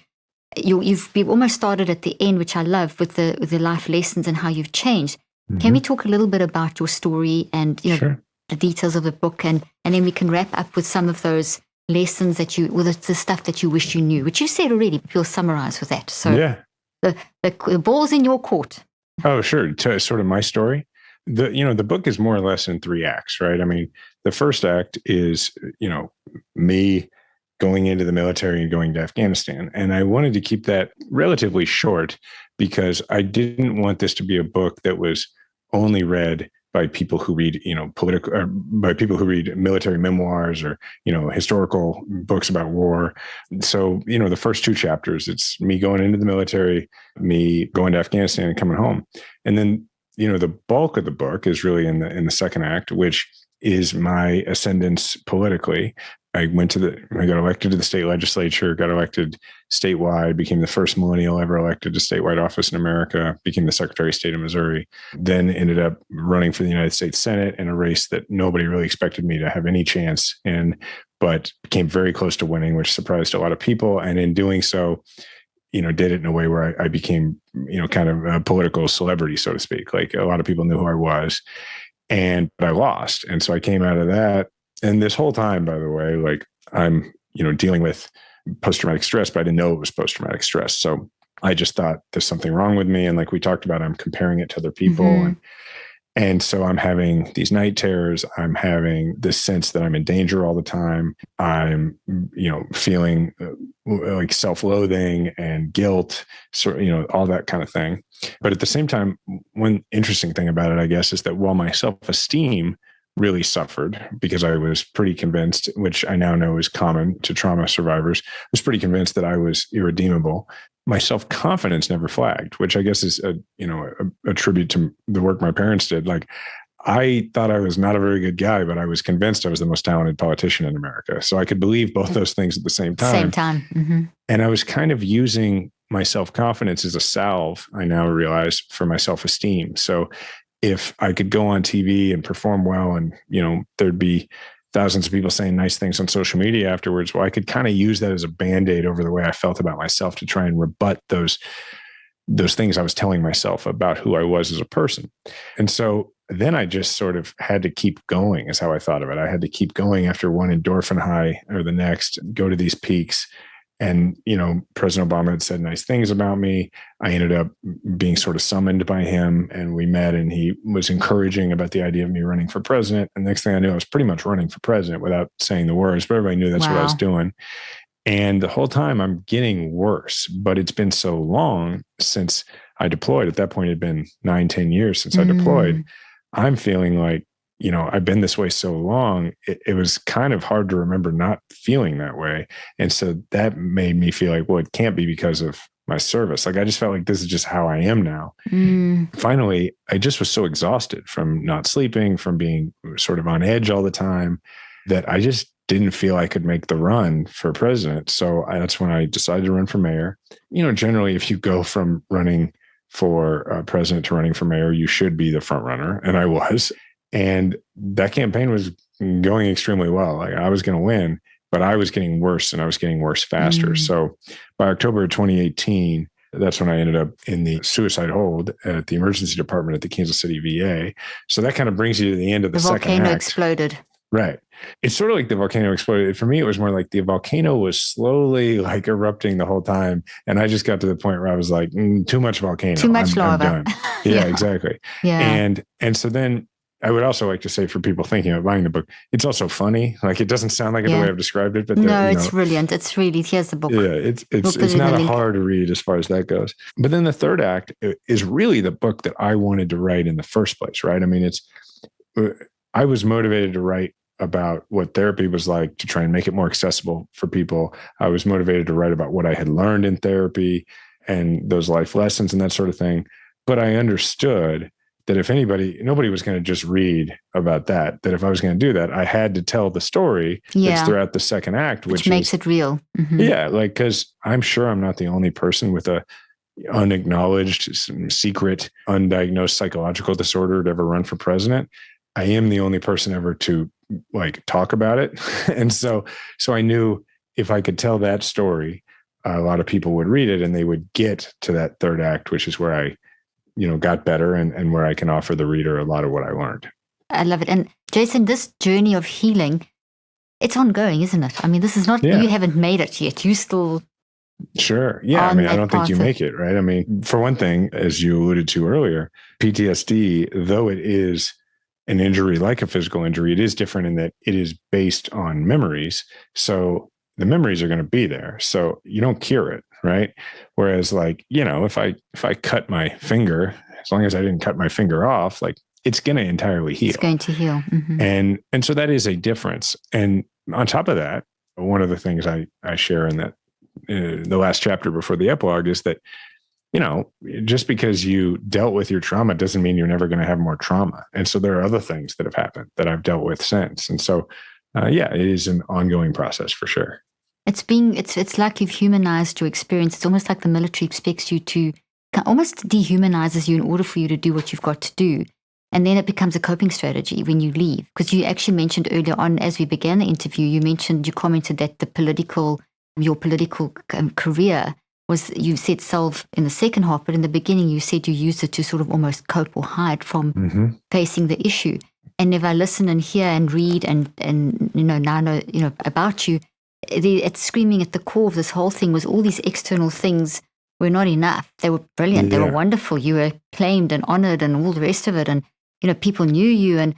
We've almost started at the end, which I love, with the life lessons and how you've changed. Can we talk a little bit about your story and Sure. the details of the book, and then we can wrap up with some of those lessons that the stuff that you wish you knew, which you said already, but we'll summarize with that. So yeah, the ball's in your court. oh sure. To sort of my story, the book is more or less in 3 acts, right? I mean, the first act is me going into the military and going to Afghanistan, and I wanted to keep that relatively short because I didn't want this to be a book that was only read by people who read, political, or by people who read military memoirs or, historical books about war. So, the first 2 chapters, it's me going into the military, me going to Afghanistan and coming home. And then, the bulk of the book is really in the second act, which is my ascendance politically. I got elected to the state legislature, got elected statewide, became the first millennial ever elected to statewide office in America, became the Secretary of State of Missouri, then ended up running for the United States Senate in a race that nobody really expected me to have any chance in, but came very close to winning, which surprised a lot of people. And in doing so, did it in a way where I became, kind of a political celebrity, so to speak. Like a lot of people knew who I was, but I lost. And so I came out of that. And this whole time, by the way, like I'm, dealing with post-traumatic stress, but I didn't know it was post-traumatic stress. So I just thought there's something wrong with me. And like we talked about, I'm comparing it to other people. And so I'm having these night terrors. I'm having this sense that I'm in danger all the time. I'm, feeling like self-loathing and guilt, so, all that kind of thing. But at the same time, one interesting thing about it, I guess, is that while my self-esteem really suffered because I was pretty convinced, which I now know is common to trauma survivors, I was pretty convinced that I was irredeemable. My self-confidence never flagged, which I guess is a tribute to the work my parents did. Like I thought I was not a very good guy, but I was convinced I was the most talented politician in America. So I could believe both those things at the same time. And I was kind of using my self-confidence as a salve, I now realize, for my self-esteem. So if I could go on TV and perform well and, there'd be thousands of people saying nice things on social media afterwards, well, I could kind of use that as a Band-Aid over the way I felt about myself to try and rebut those things I was telling myself about who I was as a person. And so then I just sort of had to keep going is how I thought of it. I had to keep going after one endorphin high or the next, go to these peaks. And, President Obama had said nice things about me. I ended up being sort of summoned by him and we met and he was encouraging about the idea of me running for president. And next thing I knew, I was pretty much running for president without saying the words, but everybody knew that's what I was doing. And the whole time I'm getting worse, but it's been so long since I deployed. At that point, it had been 9-10 years since I deployed. I'm feeling like, I've been this way so long, it was kind of hard to remember not feeling that way. And so that made me feel like, well, it can't be because of my service. Like I just felt like this is just how I am now. Finally, I just was so exhausted from not sleeping, from being sort of on edge all the time, that I just didn't feel I could make the run for president. So that's when I decided to run for mayor. Generally, if you go from running for president to running for mayor, you should be the front runner. And I was. And that campaign was going extremely well. Like I was going to win, but I was getting worse and I was getting worse faster. So by October of 2018, that's when I ended up in the suicide hold at the emergency department at the Kansas City VA. So that kind of brings you to the end of the second act. The volcano exploded. Right. It's sort of like the volcano exploded. For me, it was more like the volcano was slowly like erupting the whole time. And I just got to the point where I was like, too much volcano. Too much lava. I'm done. Yeah, exactly. Yeah. And so then I would also like to say for people thinking of buying the book, it's also funny. Like it doesn't sound like it the way I've described it, but no, it's brilliant. It's really, here's the book. Yeah, it's not a hard read as far as that goes. But then the third act is really the book that I wanted to write in the first place, right? I mean, I was motivated to write about what therapy was like to try and make it more accessible for people. I was motivated to write about what I had learned in therapy and those life lessons and that sort of thing. But I understood that if nobody was going to just read about that if I was going to do that, I had to tell the story that's throughout the second act, which makes it real. Yeah. Like, cause I'm sure I'm not the only person with a unacknowledged, secret, undiagnosed psychological disorder to ever run for president. I am the only person ever to like talk about it. And so I knew if I could tell that story, a lot of people would read it and they would get to that third act, which is where I, got better and where I can offer the reader a lot of what I learned. I love it. And Jason, this journey of healing, it's ongoing, isn't it? I mean, this is not, you haven't made it yet. You still. Sure. Yeah. I mean, I don't think you make it, right? I mean, for one thing, as you alluded to earlier, PTSD, though it is an injury like a physical injury, it is different in that it is based on memories. So the memories are going to be there. So you don't cure it, right? Whereas if I cut my finger, as long as I didn't cut my finger off, it's going to entirely heal. It's going to heal. Mm-hmm. And so that is a difference. And on top of that, one of the things I share in that the last chapter before the epilogue is that, just because you dealt with your trauma doesn't mean you're never going to have more trauma. And so there are other things that have happened that I've dealt with since. And so, it is an ongoing process for sure. It's like you've humanized your experience. It's almost like the military expects you to, almost dehumanizes you in order for you to do what you've got to do. And then it becomes a coping strategy when you leave. Because you actually mentioned earlier on, as we began the interview, you commented that your political career was, you said solve in the second half, but in the beginning you said you used it to sort of almost cope or hide from facing the issue. And if I listen and hear and read and now know about you, it's screaming at the core of this whole thing was all these external things were not enough. They were brilliant. They were wonderful. You were acclaimed and honored and all the rest of it. And, people knew you and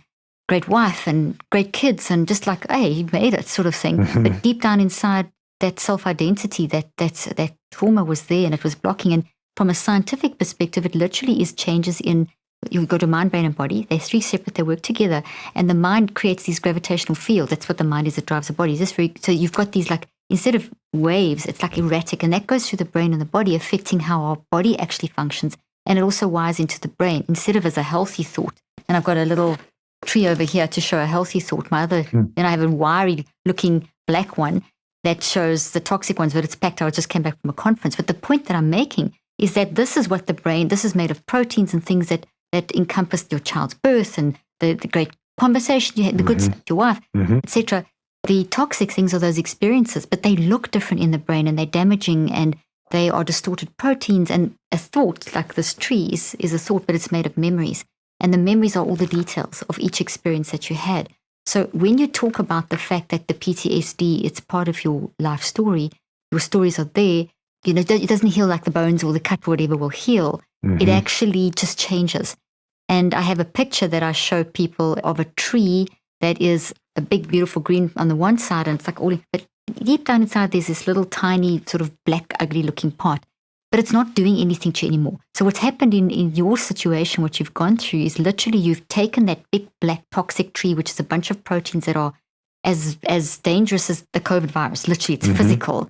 great wife and great kids and just like, hey, you made it sort of thing. But deep down inside, that self-identity, that trauma was there and it was blocking. And from a scientific perspective, it literally is changes in, you go to mind, brain, and body. They're three separate, they work together. And the mind creates these gravitational fields. That's what the mind is, it drives the body. So you've got these instead of waves, it's like erratic. And that goes through the brain and the body, affecting how our body actually functions. And it also wires into the brain instead of as a healthy thought. And I've got a little tree over here to show a healthy thought. My other, then I have a wiry looking black one that shows the toxic ones, but it's packed. I just came back from a conference. But the point that I'm making is that this is what the brain, this is made of proteins and things that encompass your child's birth and the great conversation you had, the good stuff, your wife, etc. The toxic things are those experiences, but they look different in the brain and they're damaging and they are distorted proteins. And a thought like this tree is a thought, but it's made of memories. And the memories are all the details of each experience that you had. So when you talk about the fact that the PTSD, it's part of your life story, your stories are there, it doesn't heal like the bones or the cut or whatever will heal. It actually just changes. And I have a picture that I show people of a tree that is a big, beautiful green on the one side, and it's like but deep down inside, there's this little tiny sort of black, ugly looking part, but it's not doing anything to you anymore. So what's happened in your situation, what you've gone through is literally you've taken that big, black, toxic tree, which is a bunch of proteins that are as dangerous as the COVID virus. Literally, it's physical.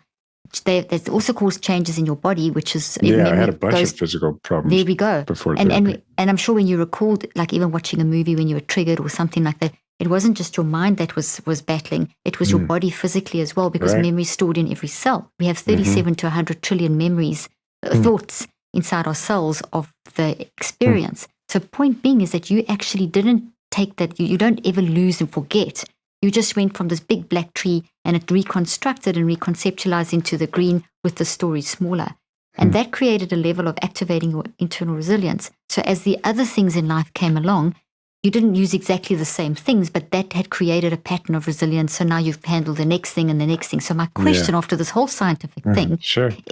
That's also caused changes in your body, which is... I had a bunch of physical problems. There we go. Before and I'm sure when you recalled, like even watching a movie when you were triggered or something like that, it wasn't just your mind that was battling. It was your body physically as well, because memory is stored in every cell. We have 37 to 100 trillion memories, thoughts inside our cells of the experience. So point being is that you actually didn't take that. You don't ever lose and forget. You just went from this big black tree and it reconstructed and reconceptualized into the green with the story smaller. And that created a level of activating your internal resilience. So as the other things in life came along, you didn't use exactly the same things, but that had created a pattern of resilience. So now you've handled the next thing and the next thing. So my question after this whole scientific thing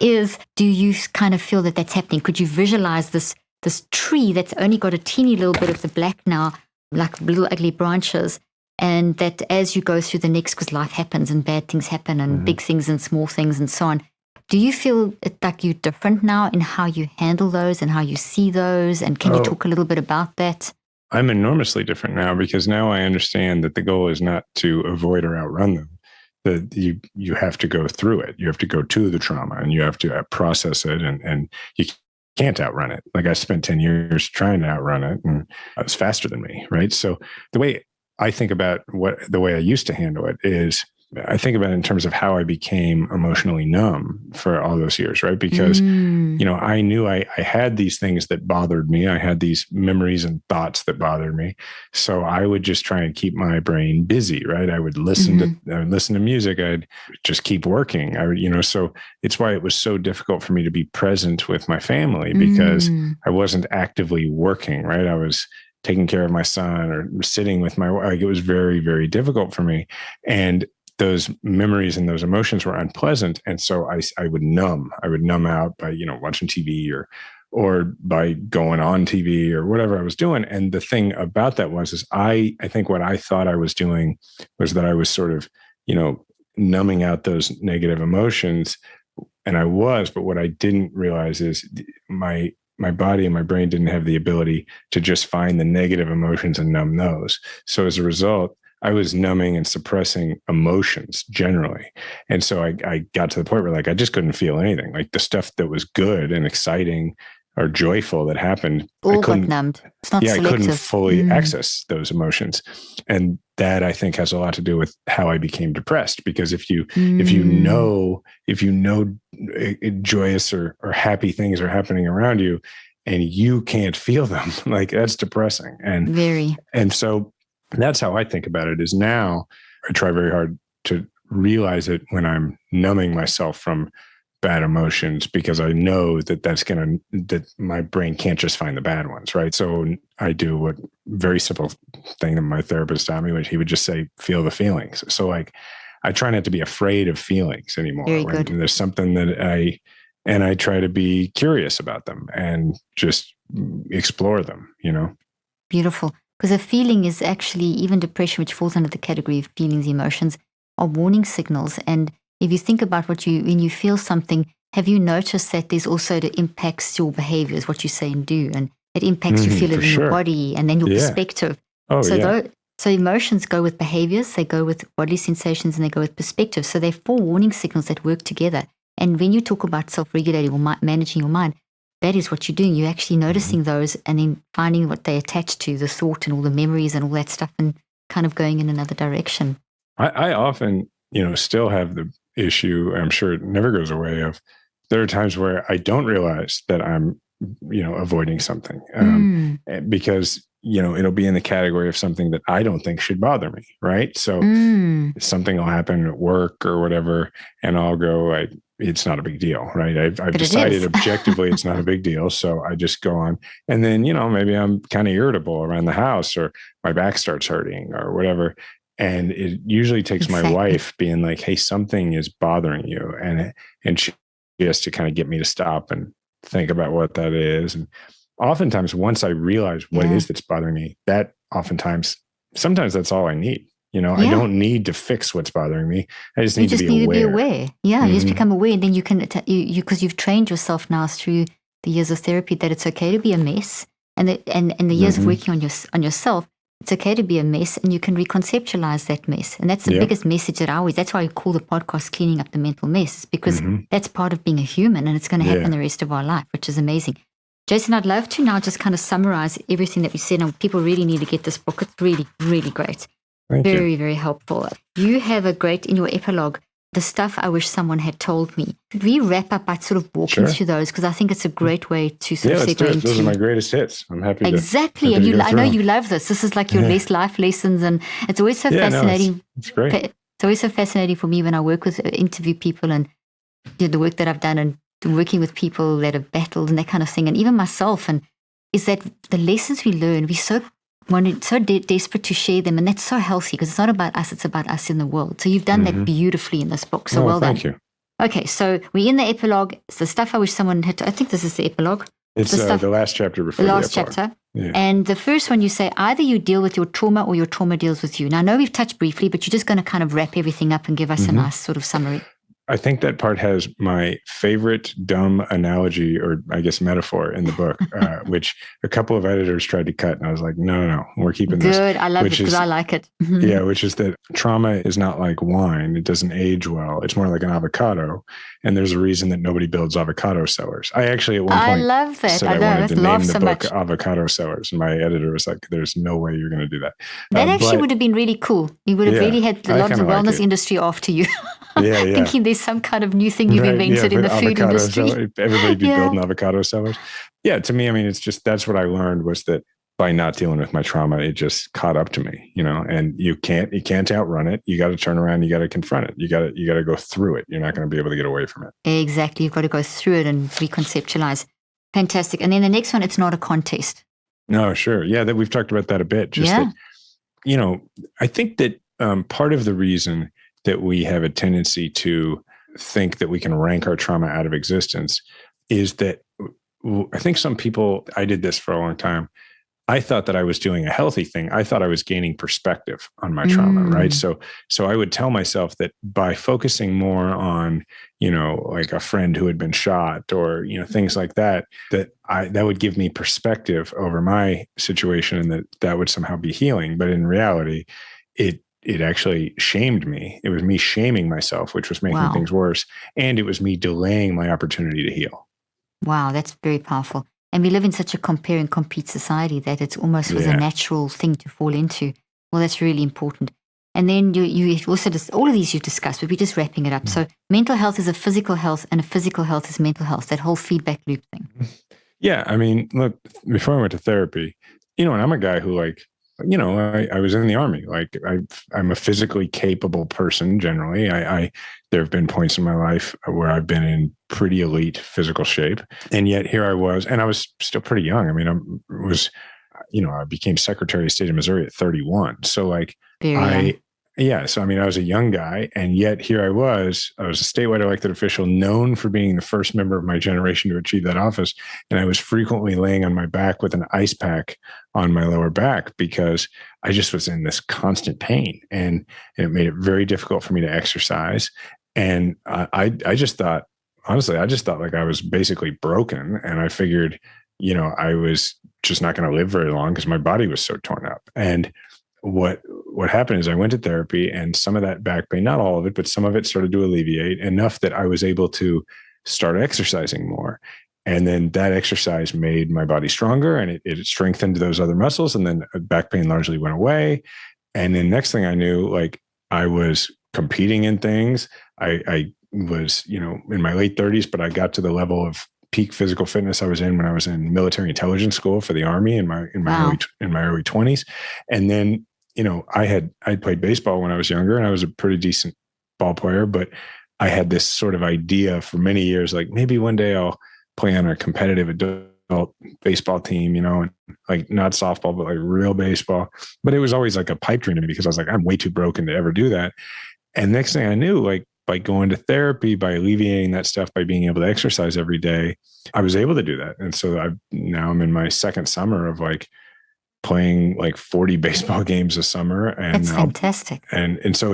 is, do you kind of feel that that's happening? Could you visualize this tree that's only got a teeny little bit of the black now, like little ugly branches, and that as you go through the next, because life happens and bad things happen and big things and small things and so on, do you feel like you're different now in how you handle those and how you see those? And can you talk a little bit about that? I'm enormously different now, because now I understand that the goal is not to avoid or outrun them. That you have to go through it. You have to go to the trauma and you have to process it, and you can't outrun it. Like I spent 10 years trying to outrun it, and it was faster than me, right? So the way I think about the way I used to handle it is I think about it in terms of how I became emotionally numb for all those years, right? Because, I knew I had these things that bothered me. I had these memories and thoughts that bothered me. So I would just try and keep my brain busy, right? I would listen to music. I'd just keep working. So it's why it was so difficult for me to be present with my family, because I wasn't actively working, right? I was taking care of my son or sitting with my wife. It was very, very difficult for me. And those memories and those emotions were unpleasant. And so I would numb out by, watching TV or by going on TV or whatever I was doing. And the thing about that is I think what I thought I was doing was that I was sort of, numbing out those negative emotions. And I was, but what I didn't realize is my body and my brain didn't have the ability to just find the negative emotions and numb those. So as a result, I was numbing and suppressing emotions generally. And so I got to the point where I just couldn't feel anything. Like the stuff that was good and exciting or joyful that happened, all got numbed. It's not selective. I couldn't fully access those emotions. And that I think has a lot to do with how I became depressed. Because if you know joyous or happy things are happening around you and you can't feel them, that's depressing. And so that's how I think about it. Is now I try very hard to realize it when I'm numbing myself from bad emotions, because I know that my brain can't just find the bad ones, right? So I do what very simple thing that my therapist taught me, which he would just say, feel the feelings. So I try not to be afraid of feelings anymore. Very good. When there's something that I try to be curious about them and just explore them, Beautiful. Because a feeling is actually, even depression, which falls under the category of feelings, emotions, are warning signals. And if you think about when you feel something, have you noticed that there's also that impacts your behaviors, what you say and do, and it impacts you feel it in your body and then your perspective. So emotions go with behaviors, they go with bodily sensations, and they go with perspective. So they're 4 warning signals that work together. And when you talk about self-regulating or managing your mind, that is what you're doing. You're actually noticing those and then finding what they attach to, the thought and all the memories and all that stuff, and kind of going in another direction. I often, still have the issue, I'm sure it never goes away, of there are times where I don't realize that I'm, avoiding something because, it'll be in the category of something that I don't think should bother me. Right. So something will happen at work or whatever, and I'll go, it's not a big deal, right? I've decided objectively it's not a big deal. So I just go on. And then, maybe I'm kind of irritable around the house, or my back starts hurting or whatever. And it usually takes my wife being like, hey, something is bothering you. And she has to kind of get me to stop and think about what that is. And oftentimes, once I realize what it is that's bothering me, sometimes that's all I need. I don't need to fix what's bothering me. I just need to be aware. Yeah, you just become aware, and then you can, because you've trained yourself now through the years of therapy that it's okay to be a mess, and the years of working on yourself, it's okay to be a mess, and you can reconceptualize that mess. And that's the biggest message that that's why I call the podcast Cleaning Up the Mental Mess, because that's part of being a human, and it's going to happen the rest of our life, which is amazing. Jason, I'd love to now just kind of summarize everything that we said, and people really need to get this book. It's really, really great. Very, very helpful. You have in your epilogue, the stuff I wish someone had told me. Could we wrap up by sort of walking through those? Because I think it's a great way to sort of segue into... Those are my greatest hits. I'm happy to... Exactly. And I know you love this. This is like your life lessons, and it's always so fascinating. No, it's great. It's always so fascinating for me when I work with, interview people, and the work that I've done, and working with people that have battled and that kind of thing, and even myself, and is that the lessons we learn, we're so desperate to share them, and that's so healthy, because it's not about us, it's about us in the world. So you've done that beautifully in this book. So well done. Thank you. Okay, so we're in the epilogue. It's the stuff I wish someone had. I think this is the epilogue. It's the last chapter before the last chapter. Yeah. And the first one, you say either you deal with your trauma or your trauma deals with you. Now I know we've touched briefly, but you're just going to kind of wrap everything up and give us a nice sort of summary. I think that part has my favorite dumb analogy, or I guess metaphor in the book, which a couple of editors tried to cut. And I was like, no, we're keeping this. Good. I love it because I like it. Yeah, which is that trauma is not like wine. It doesn't age well. It's more like an avocado. And there's a reason that nobody builds avocado cellars. I actually at one point I love that. said I wanted to name the so book much. Avocado Cellars. And my editor was like, there's no way you're going to do that. That actually would have been really cool. You would have really had a lot of the wellness industry after you. Yeah. Thinking there's some kind of new thing you've invented in the food industry. Everybody'd be building avocado cellars. Yeah, to me, I mean, it's just, that's what I learned, was that by not dealing with my trauma, it just caught up to me, and you can't outrun it. You got to turn around. You got to confront it. You got to go through it. You're not going to be able to get away from it. Exactly. You've got to go through it and reconceptualize. Fantastic. And then the next one, it's not a contest. No, sure. Yeah. That we've talked about that a bit. Just that, I think that part of the reason that we have a tendency to think that we can rank our trauma out of existence is that I think some people, I did this for a long time. I thought that I was doing a healthy thing. I thought I was gaining perspective on my trauma, right? So I would tell myself that by focusing more on, like a friend who had been shot or, things like that, that would give me perspective over my situation, and that would somehow be healing. But in reality, it actually shamed me. It was me shaming myself, which was making things worse. And it was me delaying my opportunity to heal. Wow, that's very powerful. And we live in such a compare and compete society that it's almost was a natural thing to fall into. Well, that's really important. And then you also, all of these you've discussed, but we're just wrapping it up. So mental health is a physical health, and a physical health is mental health, that whole feedback loop thing. Yeah. I mean, look, before I went to therapy, and I'm a guy who I was in the Army. Like I'm a physically capable person generally. There have been points in my life where I've been in pretty elite physical shape, and yet here I was, and I was still pretty young. I mean, I became Secretary of State of Missouri at 31. So like so I mean, I was a young guy, and yet here I was a statewide elected official known for being the first member of my generation to achieve that office. And I was frequently laying on my back with an ice pack on my lower back because I just was in this constant pain, and it made it very difficult for me to exercise. And I just thought, honestly, like I was basically broken, and I figured, I was just not going to live very long because my body was so torn up. And what happened is I went to therapy, and some of that back pain, not all of it, but some of it started to alleviate enough that I was able to start exercising more. And then that exercise made my body stronger, and it strengthened those other muscles. And then back pain largely went away. And then next thing I knew, like I was competing in things. I was, in my late 30s, but I got to the level of peak physical fitness I was in when I was in military intelligence school for the Army in my early 20s. And then, I'd played baseball when I was younger, and I was a pretty decent ball player, but I had this sort of idea for many years, like maybe one day I'll play on a competitive adult baseball team, and like not softball, but like real baseball. But it was always like a pipe dream to me because I was like, I'm way too broken to ever do that. And next thing I knew, like by going to therapy, by alleviating that stuff, by being able to exercise every day, I was able to do that. And so now I'm in my second summer of like playing like 40 baseball games a summer. And that's fantastic. And so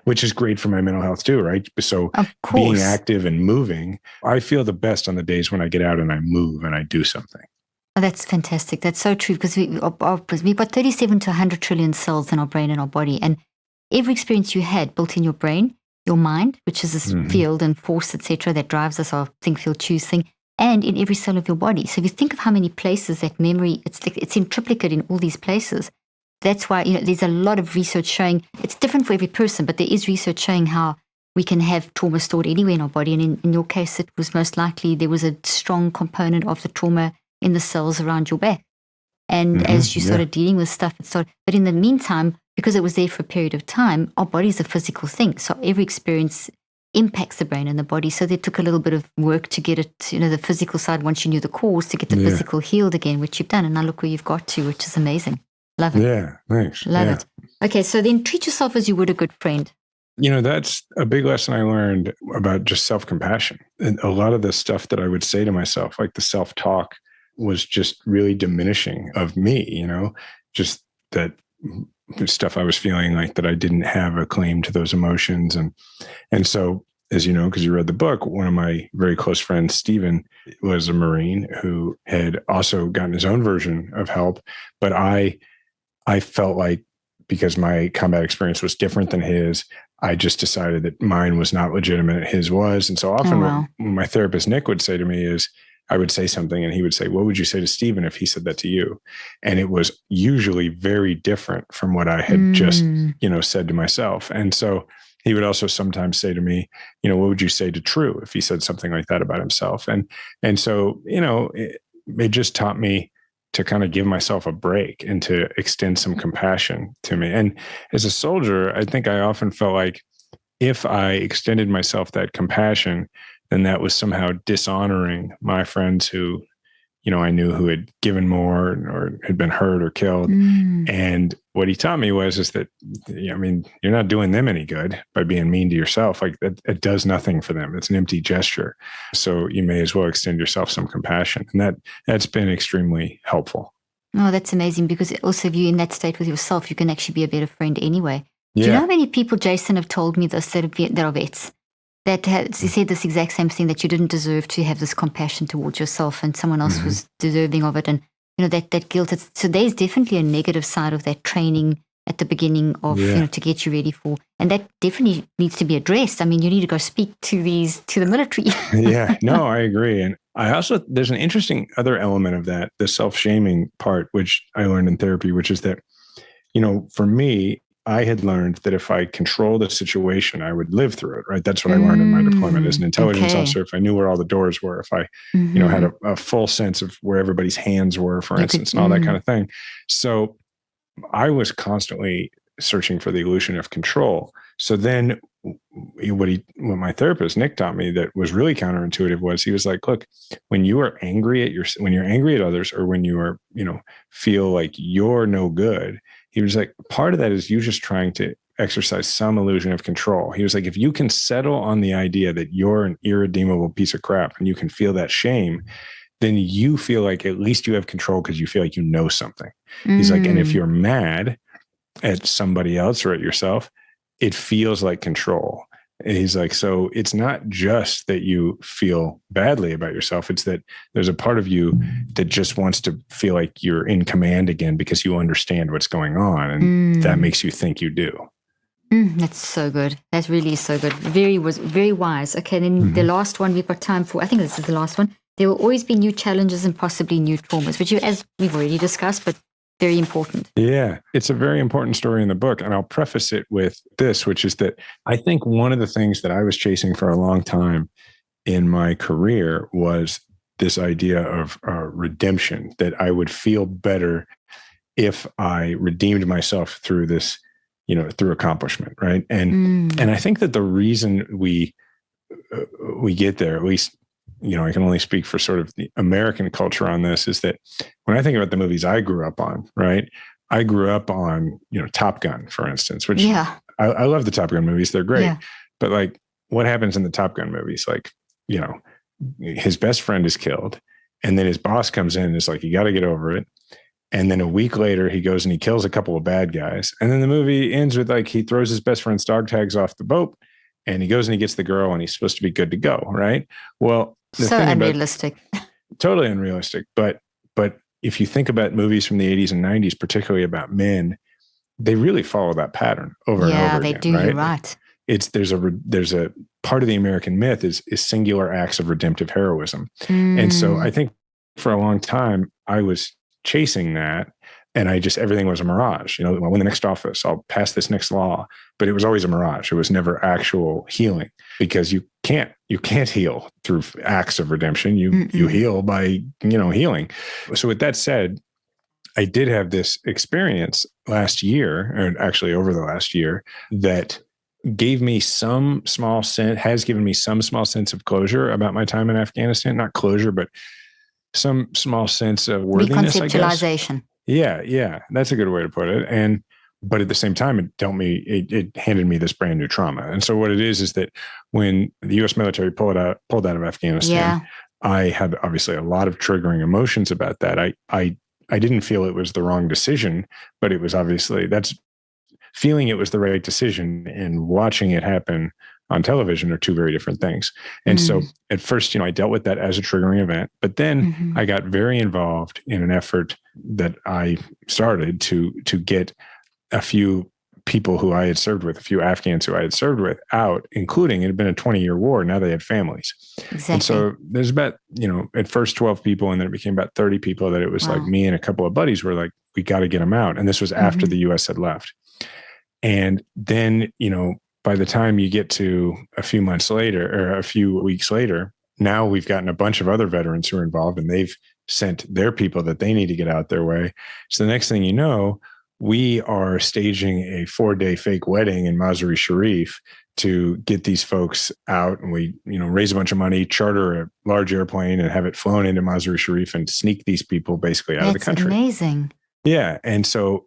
which is great for my mental health too, right? So being active and moving, I feel the best on the days when I get out and I move and I do something. Oh, that's fantastic. That's so true, because we've got 37 to 100 trillion cells in our brain and our body. And every experience you had built in your brain, your mind, which is this field and force, etc., that drives us, our think, feel, choose thing, and in every cell of your body. So if you think of how many places that memory, it's in triplicate in all these places. That's why, there's a lot of research showing, it's different for every person, but there is research showing how we can have trauma stored anywhere in our body. And in your case, it was most likely there was a strong component of the trauma in the cells around your back. And as you started dealing with stuff, but in the meantime, because it was there for a period of time, our body is a physical thing. So every experience impacts the brain and the body. So they took a little bit of work to get it, the physical side, once you knew the cause, to get the physical healed again, which you've done. And now look where you've got to, which is amazing. Love it. Yeah, thanks. Love it. Okay, so then treat yourself as you would a good friend. That's a big lesson I learned about just self-compassion. And a lot of the stuff that I would say to myself, like the self-talk, was just really diminishing of me, just that stuff I was feeling like that I didn't have a claim to those emotions. And so as you know, because you read the book, one of my very close friends, Stephen, was a Marine who had also gotten his own version of help. But I felt like, because my combat experience was different than his, I just decided that mine was not legitimate, his was. And so often what my therapist, Nick, would say to me is, I would say something and he would say, what would you say to Stephen if he said that to you? And it was usually very different from what I had just, said to myself. And so he would also sometimes say to me, what would you say to True if he said something like that about himself? And so, it just taught me to kind of give myself a break and to extend some compassion to me. And as a soldier, I think I often felt like if I extended myself that compassion, then that was somehow dishonoring my friends who, I knew who had given more or had been hurt or killed. And what he taught me is that, you're not doing them any good by being mean to yourself. Like it does nothing for them. It's an empty gesture. So you may as well extend yourself some compassion. And that's been extremely helpful. Oh, that's amazing, because also if you're in that state with yourself, you can actually be a better friend anyway. Yeah. Do you know how many people, Jason, have told me this that are vets? That said this exact same thing, that you didn't deserve to have this compassion towards yourself and someone else was deserving of it. And, that guilt. So there's definitely a negative side of that training at the beginning of, to get you ready for. And that definitely needs to be addressed. I mean, you need to go speak to the military. Yeah, no, I agree. And there's an interesting other element of that, the self-shaming part, which I learned in therapy, which is that, for me, I had learned that if I control the situation, I would live through it, right? That's what I learned in my deployment as an intelligence officer. If I knew where all the doors were, if I, had a full sense of where everybody's hands were, for instance, and all that kind of thing. So I was constantly searching for the illusion of control. So then what my therapist, Nick, taught me that was really counterintuitive was he was like, look, when you're angry at others, or when you are, feel like you're no good, he was like, part of that is you just trying to exercise some illusion of control. He was like, if you can settle on the idea that you're an irredeemable piece of crap and you can feel that shame, then you feel like at least you have control because you feel like you know something. He's like, and if you're mad at somebody else or at yourself, it feels like control. And he's like, so it's not just that you feel badly about yourself. It's that there's a part of you that just wants to feel like you're in command again because you understand what's going on. And that makes you think you do. That's so good. That really is so good. Very wise. Okay, then the last one we've got time for, I think this is the last one. There will always be new challenges and possibly new traumas, which as we've already discussed, but very important. Yeah, it's a very important story in the book. And I'll preface it with this, which is that I think one of the things that I was chasing for a long time in my career was this idea of redemption, that I would feel better if I redeemed myself through this, through accomplishment, right? And I think that the reason we get there, at least, I can only speak for sort of the American culture on this, is that when I think about the movies I grew up on, right? I grew up on, Top Gun, for instance, which I love the Top Gun movies. They're great. Yeah. But like, what happens in the Top Gun movies? Like, his best friend is killed. And then his boss comes in and is like, you got to get over it. And then a week later, he goes and he kills a couple of bad guys. And then the movie ends with like, he throws his best friend's dog tags off the boat and he goes and he gets the girl and he's supposed to be good to go. Right. Well, so unrealistic. Totally unrealistic. But if you think about movies from the 80s and 90s, particularly about men, they really follow that pattern over and over again. Yeah, they do. Right? You're right. There's a part of the American myth is singular acts of redemptive heroism. And so I think for a long time I was chasing that, and everything was a mirage. I'll win the next office, I'll pass this next law, but it was always a mirage. It was never actual healing, because you can't heal through acts of redemption. You heal by healing. So with that said, I did have this experience last year, or actually over the last year, that gave me some small sense, has given me some small sense of closure about my time in Afghanistan. Not closure, but some small sense of worthiness, I guess. Reconceptualization. Yeah. That's a good way to put it. But at the same time, it handed me this brand new trauma. And so what it is that when the U.S. military pulled out of Afghanistan, I had obviously a lot of triggering emotions about that. I didn't feel it was the wrong decision, but it was obviously, that's feeling it was the right decision and watching it happen on television are two very different things. And so at first, I dealt with that as a triggering event, but then I got very involved in an effort that I started to get a few people who I had served with, a few Afghans who I had served with out, including it had been a 20-year war. Now they had families. Exactly. And so there's about, at first 12 people, and then it became about 30 people that it was like me and a couple of buddies were like, we got to get them out. And this was after the US had left. And then, by the time you get to a few months later or a few weeks later, now we've gotten a bunch of other veterans who are involved, and they've sent their people that they need to get out their way. So the next thing you know, we are staging a 4-day fake wedding in Mazar-e Sharif to get these folks out. And we, raise a bunch of money, charter a large airplane and have it flown into Mazar-e Sharif and sneak these people basically out of the country. That's amazing. Yeah. And so,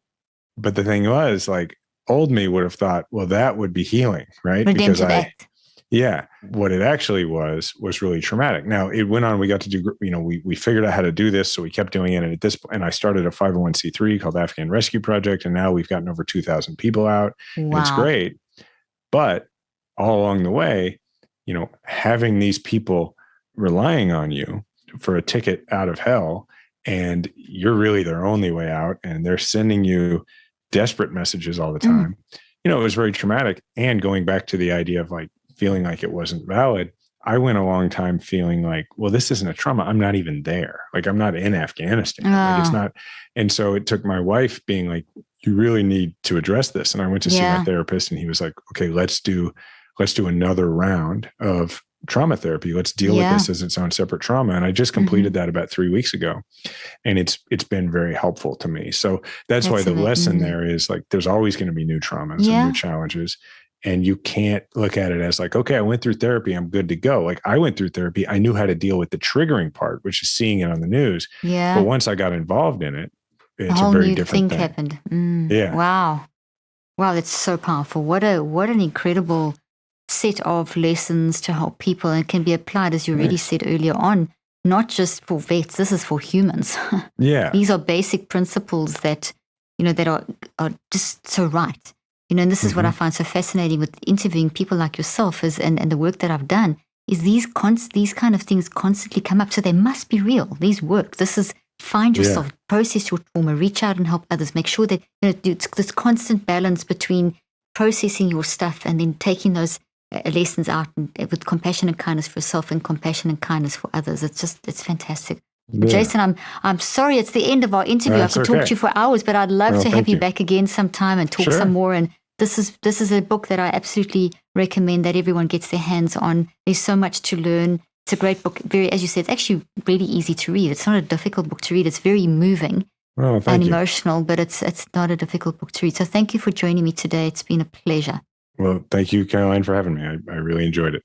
but the thing was, like, old me would have thought, well, that would be healing, right? Redemptive act. Yeah. What it actually was really traumatic. Now it went on, we got to do, we figured out how to do this. So we kept doing it. And at this point, and I started a 501c3 called Afghan Rescue Project. And now we've gotten over 2,000 people out. Wow. And it's great. But all along the way, having these people relying on you for a ticket out of hell, and you're really their only way out, and they're sending you desperate messages all the time, it was very traumatic. And going back to the idea of like, feeling like it wasn't valid, I went a long time feeling like, well, this isn't a trauma. I'm not even there. Like, I'm not in Afghanistan. Like, it's not. And so it took my wife being like, you really need to address this. And I went to see my therapist, and he was like, okay, let's do another round of trauma therapy. Let's deal with this as its own separate trauma. And I just completed that about 3 weeks ago. And it's been very helpful to me. So that's why the lesson there is like, there's always going to be new traumas and new challenges. And you can't look at it as like, okay, I went through therapy, I'm good to go. Like, I went through therapy, I knew how to deal with the triggering part, which is seeing it on the news. Yeah. But once I got involved in it, it's a whole very new different thing happened. Yeah. Wow, that's so powerful. What an incredible set of lessons to help people, and can be applied, as you already said earlier on, not just for vets. This is for humans. Yeah. These are basic principles that that are just so right. And this is what I find so fascinating with interviewing people like yourself and the work that I've done, is these kind of things constantly come up. So they must be real. These work. This is find yourself, process your trauma, reach out and help others. Make sure that it's this constant balance between processing your stuff and then taking those lessons out with compassion and kindness for yourself and compassion and kindness for others. It's fantastic. Yeah. Jason, I'm sorry it's the end of our interview. I could talk to you for hours, but I'd love to have you back again sometime and talk some more. And this is a book that I absolutely recommend that everyone gets their hands on. There's so much to learn. It's a great book. Very, as you said, it's actually really easy to read. It's not a difficult book to read. It's very moving and emotional, but it's not a difficult book to read. So thank you for joining me today. It's been a pleasure. Well, thank you, Caroline, for having me. I really enjoyed it.